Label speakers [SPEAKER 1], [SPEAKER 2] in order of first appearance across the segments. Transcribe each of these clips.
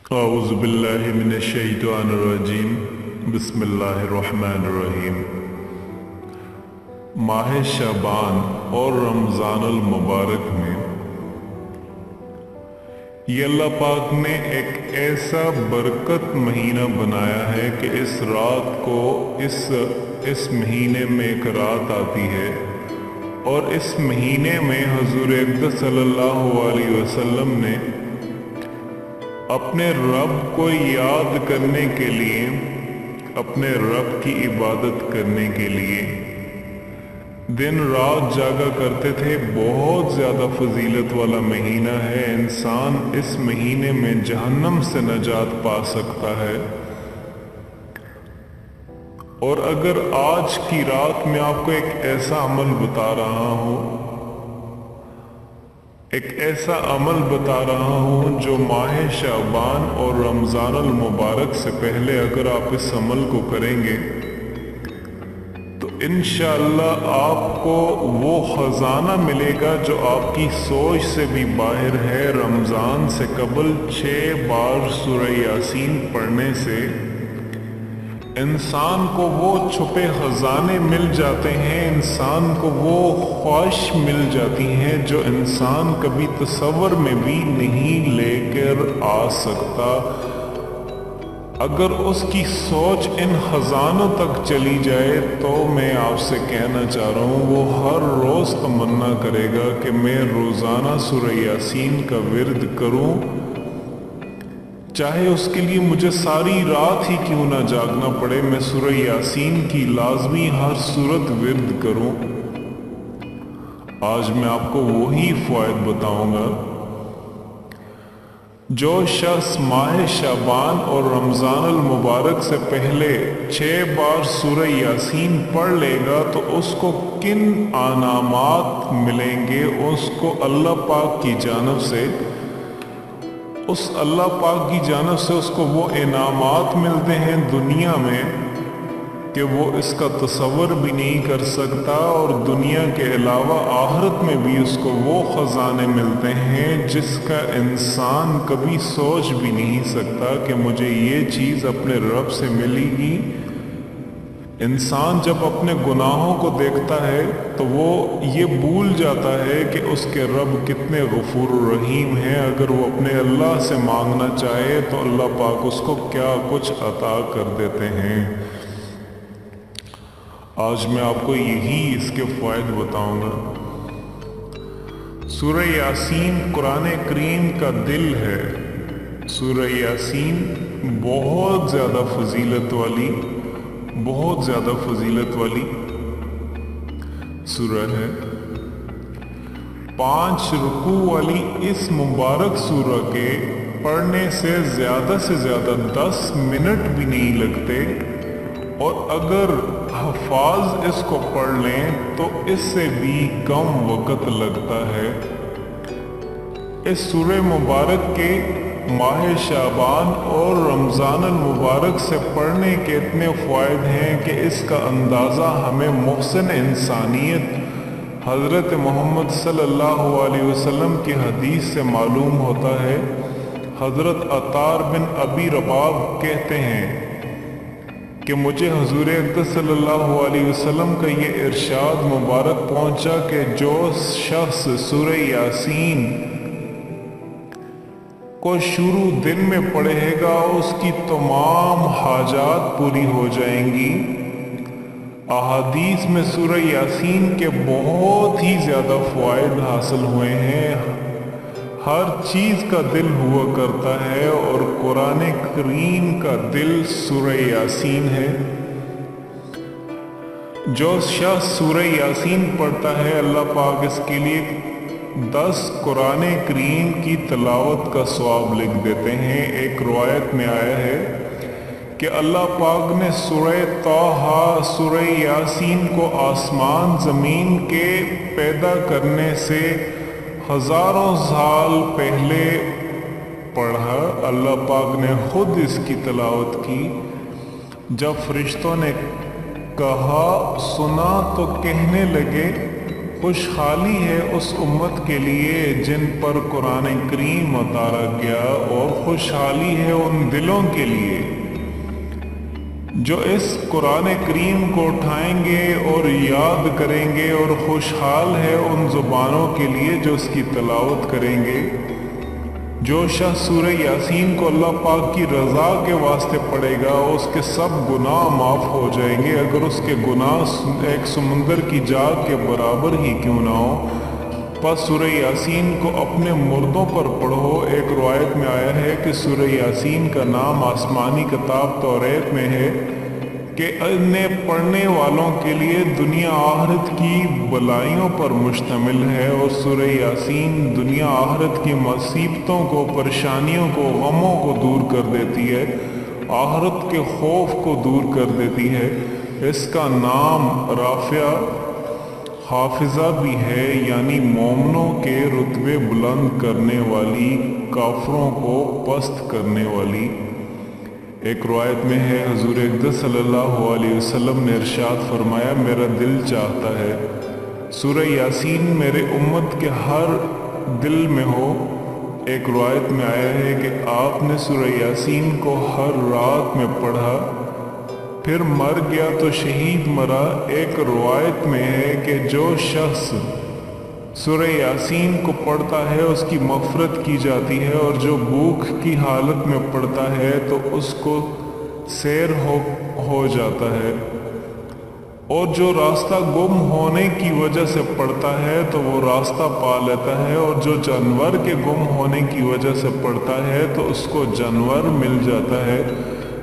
[SPEAKER 1] اعوذ باللہ من الشیطان الرجیم بسم اللہ الرحمن الرحیم۔ ماہ شعبان اور رمضان المبارک میں یہ اللہ پاک نے ایک ایسا برکت مہینہ بنایا ہے کہ اس رات کو اس مہینے میں ایک رات آتی ہے، اور اس مہینے میں حضور اقدس صلی اللہ علیہ وسلم نے اپنے رب کو یاد کرنے کے لیے، اپنے رب کی عبادت کرنے کے لیے دن رات جاگا کرتے تھے۔ بہت زیادہ فضیلت والا مہینہ ہے۔ انسان اس مہینے میں جہنم سے نجات پا سکتا ہے۔ اور اگر آج کی رات میں آپ کو ایک ایسا عمل بتا رہا ہوں، ایک ایسا عمل بتا رہا ہوں جو ماہ شعبان اور رمضان المبارک سے پہلے اگر آپ اس عمل کو کریں گے تو انشاءاللہ آپ کو وہ خزانہ ملے گا جو آپ کی سوچ سے بھی باہر ہے۔ رمضان سے قبل 6 بار سورہ یاسین پڑھنے سے انسان کو وہ چھپے خزانے مل جاتے ہیں، انسان کو وہ خواہش مل جاتی ہیں جو انسان کبھی تصور میں بھی نہیں لے کر آ سکتا۔ اگر اس کی سوچ ان خزانوں تک چلی جائے تو میں آپ سے کہنا چاہ رہا ہوں، وہ ہر روز تمنا کرے گا کہ میں روزانہ سورہ یاسین کا ورد کروں، چاہے اس کے لیے مجھے ساری رات ہی کیوں نہ جاگنا پڑے، میں سورہ یاسین کی لازمی ہر صورت ورد کروں۔ آج میں آپ کو وہی فوائد بتاؤں گا۔ جو شخص ماہ شعبان اور رمضان المبارک سے پہلے 6 بار سورہ یاسین پڑھ لے گا تو اس کو کن انعامات ملیں گے، اس کو اللہ پاک کی جانب سے، اس اللہ پاک کی جانب سے اس کو وہ انعامات ملتے ہیں دنیا میں کہ وہ اس کا تصور بھی نہیں کر سکتا، اور دنیا کے علاوہ آخرت میں بھی اس کو وہ خزانے ملتے ہیں جس کا انسان کبھی سوچ بھی نہیں سکتا کہ مجھے یہ چیز اپنے رب سے ملے گی۔ انسان جب اپنے گناہوں کو دیکھتا ہے تو وہ یہ بھول جاتا ہے کہ اس کے رب کتنے غفور الرحیم ہیں۔ اگر وہ اپنے اللہ سے مانگنا چاہے تو اللہ پاک اس کو کیا کچھ عطا کر دیتے ہیں۔ آج میں آپ کو یہی اس کے فوائد بتاؤں گا۔ سورہ یاسین قرآن کریم کا دل ہے۔ سورہ یاسین بہت زیادہ فضیلت والی سورہ ہے۔ 5 رکوع والی اس مبارک سورہ کے پڑھنے سے زیادہ 10 منٹ بھی نہیں لگتے، اور اگر حفاظ اس کو پڑھ لیں تو اس سے بھی کم وقت لگتا ہے۔ اس سورہ مبارک کے ماہ شعبان اور رمضان المبارک سے پڑھنے کے اتنے فوائد ہیں کہ اس کا اندازہ ہمیں محسن انسانیت حضرت محمد صلی اللہ علیہ وسلم کی حدیث سے معلوم ہوتا ہے۔ حضرت عطار بن ابی رباب کہتے ہیں کہ مجھے حضور اقدس صلی اللہ علیہ وسلم کا یہ ارشاد مبارک پہنچا کہ جو شخص سورہ یاسین کو شروع دن میں پڑھے گا اس کی تمام حاجات پوری ہو جائیں گی۔ احادیث میں سورہ یاسین کے بہت ہی زیادہ فوائد حاصل ہوئے ہیں۔ ہر چیز کا دل ہوا کرتا ہے، اور قرآن کریم کا دل سورہ یاسین ہے۔ جو شخص سورہ یاسین پڑھتا ہے اللہ پاک اس کے لیے 10 قرآن کریم کی تلاوت کا ثواب لکھ دیتے ہیں۔ ایک روایت میں آیا ہے کہ اللہ پاک نے سورہ طٰہٰ، سورہ یاسین کو آسمان زمین کے پیدا کرنے سے ہزاروں سال پہلے پڑھا۔ اللہ پاک نے خود اس کی تلاوت کی۔ جب فرشتوں نے کہا، سنا تو کہنے لگے خوشحالی ہے اس امت کے لیے جن پر قرآن کریم اتارا گیا، اور خوشحالی ہے ان دلوں کے لیے جو اس قرآن کریم کو اٹھائیں گے اور یاد کریں گے، اور خوشحال ہے ان زبانوں کے لیے جو اس کی تلاوت کریں گے۔ جو شخص سورہ یاسین کو اللہ پاک کی رضا کے واسطے پڑھے گا، اس کے سب گناہ معاف ہو جائیں گے، اگر اس کے گناہ ایک سمندر کی جاگ کے برابر ہی کیوں نہ ہو۔ پس سورہ یاسین کو اپنے مردوں پر پڑھو۔ ایک روایت میں آیا ہے کہ سورہ یاسین کا نام آسمانی کتاب توریت میں ہے کہ انہیں پڑھنے والوں کے لیے دنیا آخرت کی بلائیوں پر مشتمل ہے، اور سورہ یاسین دنیا آخرت کی مصیبتوں کو، پریشانیوں کو، غموں کو دور کر دیتی ہے، آخرت کے خوف کو دور کر دیتی ہے۔ اس کا نام رافع حافظہ بھی ہے، یعنی مومنوں کے رتبے بلند کرنے والی، کافروں کو پست کرنے والی۔ ایک روایت میں ہے حضور اقدس صلی اللہ علیہ وسلم نے ارشاد فرمایا، میرا دل چاہتا ہے سورہ یاسین میرے امت کے ہر دل میں ہو۔ ایک روایت میں آیا ہے کہ آپ نے سورہ یاسین کو ہر رات میں پڑھا، پھر مر گیا تو شہید مرا۔ ایک روایت میں ہے کہ جو شخص سورہ یاسین کو پڑھتا ہے اس کی مغفرت کی جاتی ہے، اور جو بھوک کی حالت میں پڑھتا ہے تو اس کو سیر ہو جاتا ہے، اور جو راستہ گم ہونے کی وجہ سے پڑھتا ہے تو وہ راستہ پا لیتا ہے، اور جو جانور کے گم ہونے کی وجہ سے پڑھتا ہے تو اس کو جانور مل جاتا ہے۔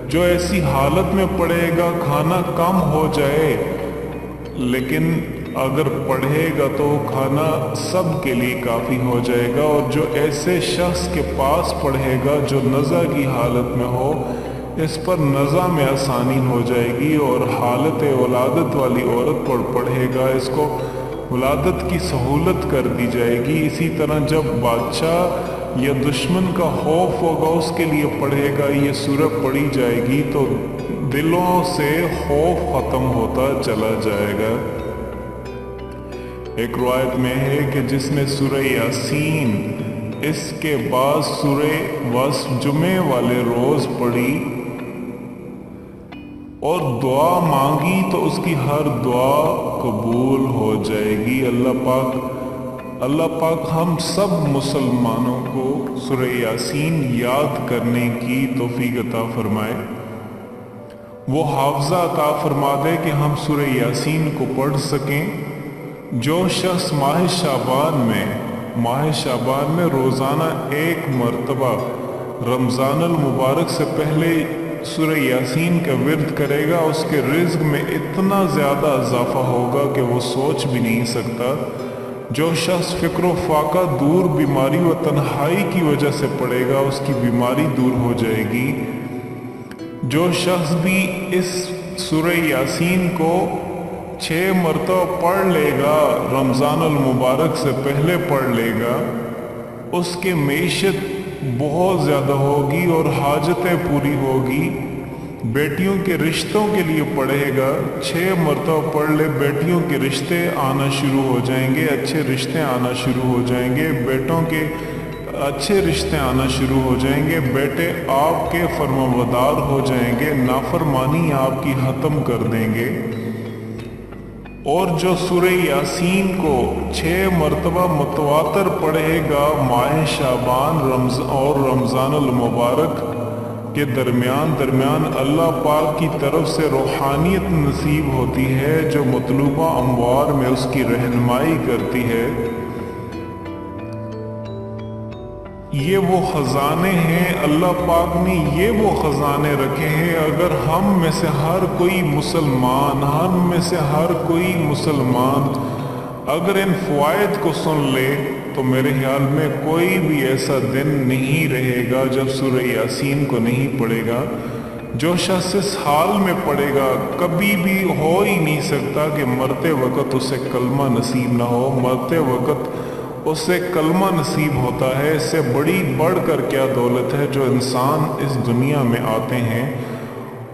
[SPEAKER 1] جو ایسی حالت میں پڑھے گا کھانا کم ہو جائے لیکن اگر پڑھے گا تو کھانا سب کے لیے کافی ہو جائے گا، اور جو ایسے شخص کے پاس پڑھے گا جو نزع کی حالت میں ہو، اس پر نزع میں آسانی ہو جائے گی، اور حالت ولادت والی عورت پر پڑھے گا اس کو ولادت کی سہولت کر دی جائے گی۔ اسی طرح جب بادشاہ یا دشمن کا خوف ہوگا اس کے لیے پڑھے گا، یہ سورت پڑھی جائے گی تو دلوں سے خوف ختم ہوتا چلا جائے گا۔ ایک روایت میں ہے کہ جس نے سورہ یاسین اس کے بعد سورہ وصف جمعے والے روز پڑھی اور دعا مانگی تو اس کی ہر دعا قبول ہو جائے گی۔ اللہ پاک ہم سب مسلمانوں کو سورہ یاسین یاد کرنے کی توفیق عطا فرمائے، وہ حافظہ عطا فرما دے کہ ہم سورہ یاسین کو پڑھ سکیں۔ جو شخص ماہ شعبان میں روزانہ ایک مرتبہ رمضان المبارک سے پہلے سورہ یاسین کا ورد کرے گا، اس کے رزق میں اتنا زیادہ اضافہ ہوگا کہ وہ سوچ بھی نہیں سکتا۔ جو شخص فکر و فاقہ دور بیماری و تنہائی کی وجہ سے پڑے گا، اس کی بیماری دور ہو جائے گی۔ جو شخص بھی اس سورہ یاسین کو 6 مرتبہ پڑھ لے گا، رمضان المبارک سے پہلے پڑھ لے گا، اس کے معیشت بہت زیادہ ہوگی اور حاجتیں پوری ہوگی۔ بیٹیوں کے رشتوں کے لیے پڑھے گا، 6 مرتبہ پڑھ لے، بیٹیوں کے رشتے آنا شروع ہو جائیں گے، اچھے رشتے آنا شروع ہو جائیں گے، بیٹوں کے اچھے رشتے آنا شروع ہو جائیں گے، بیٹے آپ کے فرمانبردار ہو جائیں گے، نافرمانی آپ کی ختم کر دیں گے۔ اور جو سورہ یاسین کو 6 مرتبہ متواتر پڑھے گا ماہ شعبان اور رمضان المبارک کے درمیان اللہ پاک کی طرف سے روحانیت نصیب ہوتی ہے جو مطلوبہ اموار میں اس کی رہنمائی کرتی ہے۔ یہ وہ خزانے ہیں، اللہ پاک نے یہ وہ خزانے رکھے ہیں۔ اگر ہم میں سے ہر کوئی مسلمان اگر ان فوائد کو سن لے تو میرے خیال میں کوئی بھی ایسا دن نہیں رہے گا جب سورہ یاسین کو نہیں پڑھے گا۔ جو شخص اس حال میں پڑھے گا کبھی بھی ہو ہی نہیں سکتا کہ مرتے وقت اسے کلمہ نصیب نہ ہو۔ مرتے وقت اسے کلمہ نصیب ہوتا ہے، اس سے بڑھ کر کیا دولت ہے جو انسان اس دنیا میں آتے ہیں